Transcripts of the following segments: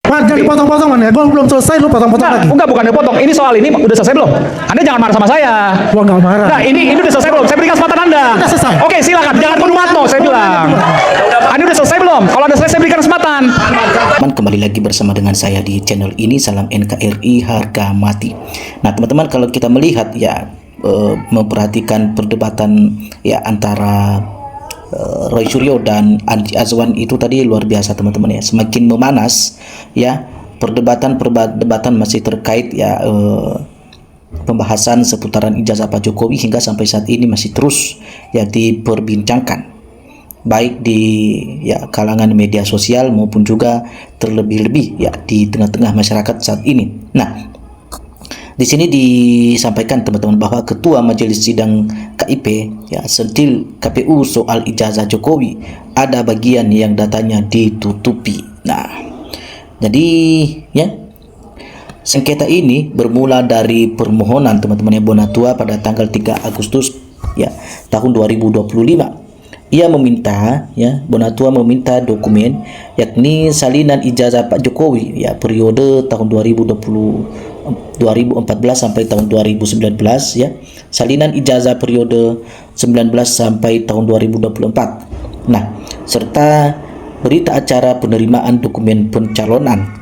Wan, jangan dipotong-potong, Man, ya. Gue belum selesai, lu potong-potong lagi. Enggak, bukan dipotong. Ini soal ini udah selesai belum? Anda jangan marah sama saya. Gua nggak marah. Nah, ini udah selesai belum? Saya berikan kesempatan Anda. Udah selesai. Oke, silakan. Jangan penuh matno, saya bilang. Anda udah selesai belum? Kalau Anda selesai, saya berikan kesempatan. Teman, kembali lagi bersama dengan saya di channel ini. Salam NKRI harga mati. Nah, teman-teman, kalau kita melihat ya, memperhatikan perdebatan ya antara Roy Suryo dan Andi Azwan itu tadi luar biasa, teman-teman ya. Semakin memanas ya, perdebatan masih terkait ya pembahasan seputaran ijazah Pak Jokowi hingga sampai saat ini masih terus ya diperbincangkan, baik di ya kalangan media sosial maupun juga terlebih-lebih ya di tengah-tengah masyarakat saat ini. Nah, di sini disampaikan, teman-teman, bahwa Ketua Majelis Sidang KIP ya sentil KPU soal ijazah Jokowi ada bagian yang datanya ditutupi. Nah, jadi ya, sengketa ini bermula dari permohonan teman-teman Bonatua pada tanggal 3 Agustus ya tahun 2025. Ia meminta ya, Bonatua meminta dokumen yakni salinan ijazah Pak Jokowi ya periode tahun 2014 sampai tahun 2019 ya, salinan ijazah periode 19 sampai tahun 2024. Nah, serta berita acara penerimaan dokumen pencalonan.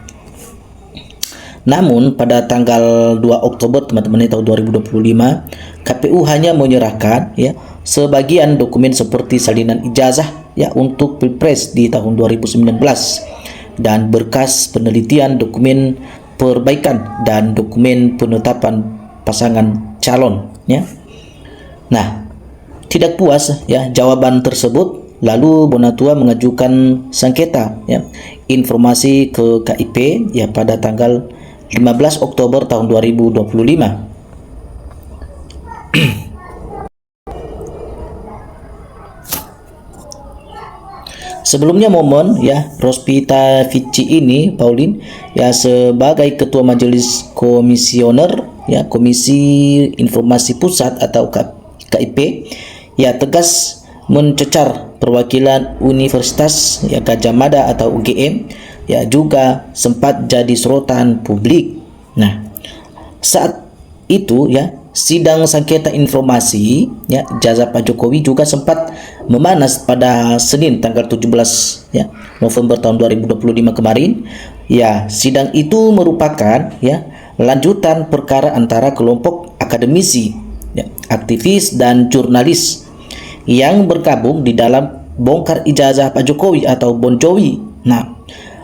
Namun pada tanggal 2 Oktober teman-teman tahun 2025, KPU hanya menyerahkan ya sebagian dokumen seperti salinan ijazah ya untuk Pilpres di tahun 2019 dan berkas penelitian dokumen perbaikan dan dokumen penetapan pasangan calon ya. Nah, tidak puas ya jawaban tersebut, lalu Bonatua mengajukan sengketa ya informasi ke KIP ya pada tanggal 15 Oktober tahun 2025. Sebelumnya momen ya Rospita Vici ini Paulin ya sebagai Ketua Majelis Komisioner ya Komisi Informasi Pusat atau KIP ya tegas mencecar perwakilan Universitas ya Gadjah Mada atau UGM ya juga sempat jadi sorotan publik. Nah, saat itu ya sidang sengketa informasi ya ijazah Pak Jokowi juga sempat memanas pada Senin tanggal 17 ya November tahun 2025 kemarin. Ya, sidang itu merupakan ya lanjutan perkara antara kelompok akademisi ya, aktivis dan jurnalis yang bergabung di dalam bongkar ijazah Pak Jokowi atau Bonjowi. Nah,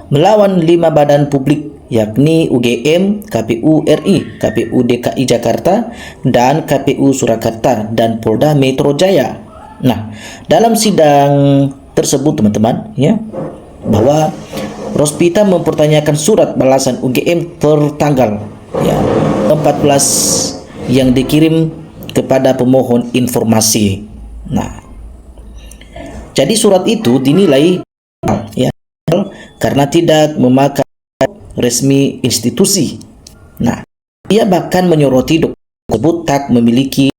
melawan 5 badan publik yakni UGM, KPU RI, KPU DKI Jakarta, dan KPU Surakarta dan Polda Metro Jaya. Nah, dalam sidang tersebut teman-teman ya, bahwa Rospita mempertanyakan surat balasan UGM tertanggal ya 14 yang dikirim kepada pemohon informasi. Nah, jadi surat itu dinilai ya karena tidak memakai resmi institusi. Nah, ia bahkan menyoroti dokumen tersebut tak memiliki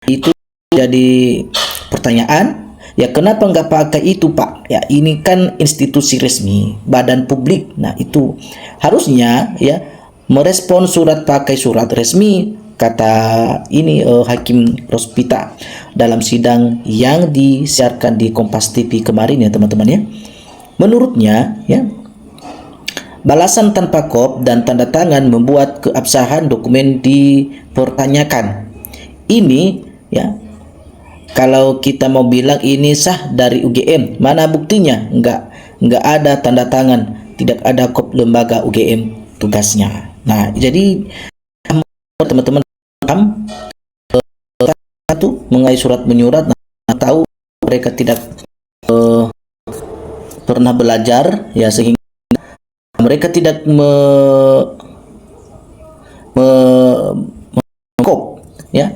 itu. Jadi pertanyaan ya, kenapa nggak pakai itu Pak? Ya, ini kan institusi resmi, badan publik. Nah, itu harusnya ya merespon surat pakai surat resmi, kata ini Hakim Rospita dalam sidang yang disiarkan di Kompas TV kemarin ya teman-teman ya. Menurutnya ya, balasan tanpa kop dan tanda tangan membuat keabsahan dokumen dipertanyakan. Ini ya, kalau kita mau bilang ini sah dari UGM, mana buktinya? Enggak ada tanda tangan, tidak ada kop lembaga UGM tugasnya. Nah, jadi teman-teman satu mengenai surat menyurat, nah, tahu mereka tidak pernah belajar ya, sehingga mereka tidak kop ya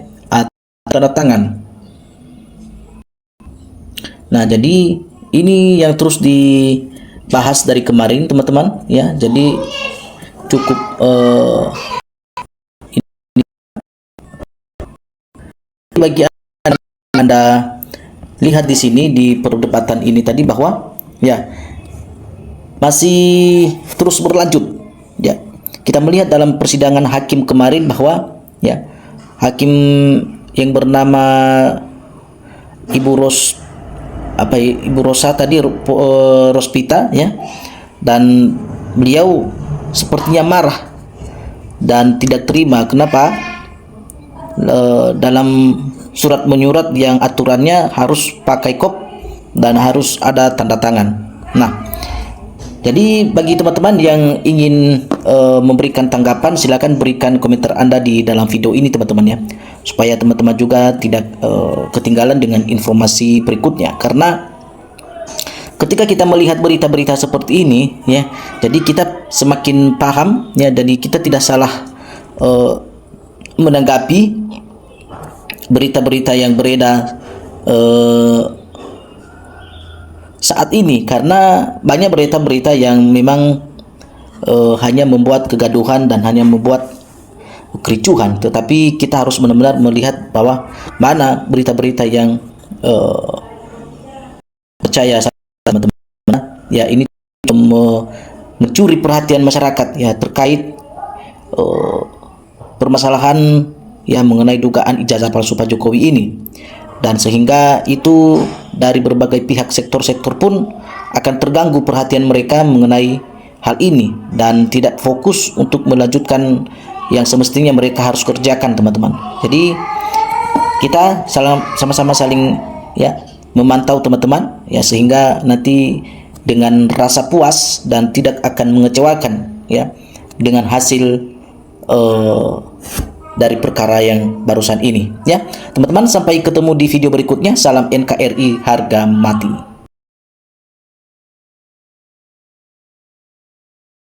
tanda tangan. Nah, jadi ini yang terus dibahas dari kemarin teman-teman ya. Jadi cukup bagi Anda lihat di sini di perdebatan ini tadi bahwa ya masih terus berlanjut. Ya, kita melihat dalam persidangan hakim kemarin bahwa ya hakim yang bernama Ibu Rosa tadi, Rospita, ya, dan beliau sepertinya marah dan tidak terima kenapa dalam surat menyurat yang aturannya harus pakai kop dan harus ada tanda tangan. Nah, jadi bagi teman-teman yang ingin memberikan tanggapan, silakan berikan komentar Anda di dalam video ini teman-teman ya, supaya teman-teman juga tidak ketinggalan dengan informasi berikutnya. Karena ketika kita melihat berita-berita seperti ini ya, jadi kita semakin paham ya, jadi kita tidak salah menanggapi berita-berita yang beredar saat ini, karena banyak berita-berita yang memang hanya membuat kegaduhan dan hanya membuat kericuhan. Tetapi kita harus benar-benar melihat bahwa mana berita-berita yang percaya, teman-teman ya, ini mencuri perhatian masyarakat ya terkait permasalahan ya mengenai dugaan ijazah palsu Pak Jokowi ini. Dan sehingga itu dari berbagai pihak, sektor-sektor pun akan terganggu perhatian mereka mengenai hal ini dan tidak fokus untuk melanjutkan yang semestinya mereka harus kerjakan, teman-teman. Jadi kita sama-sama saling ya memantau, teman-teman ya, sehingga nanti dengan rasa puas dan tidak akan mengecewakan ya dengan hasil dari perkara yang barusan ini ya. Teman-teman, sampai ketemu di video berikutnya. Salam NKRI harga mati.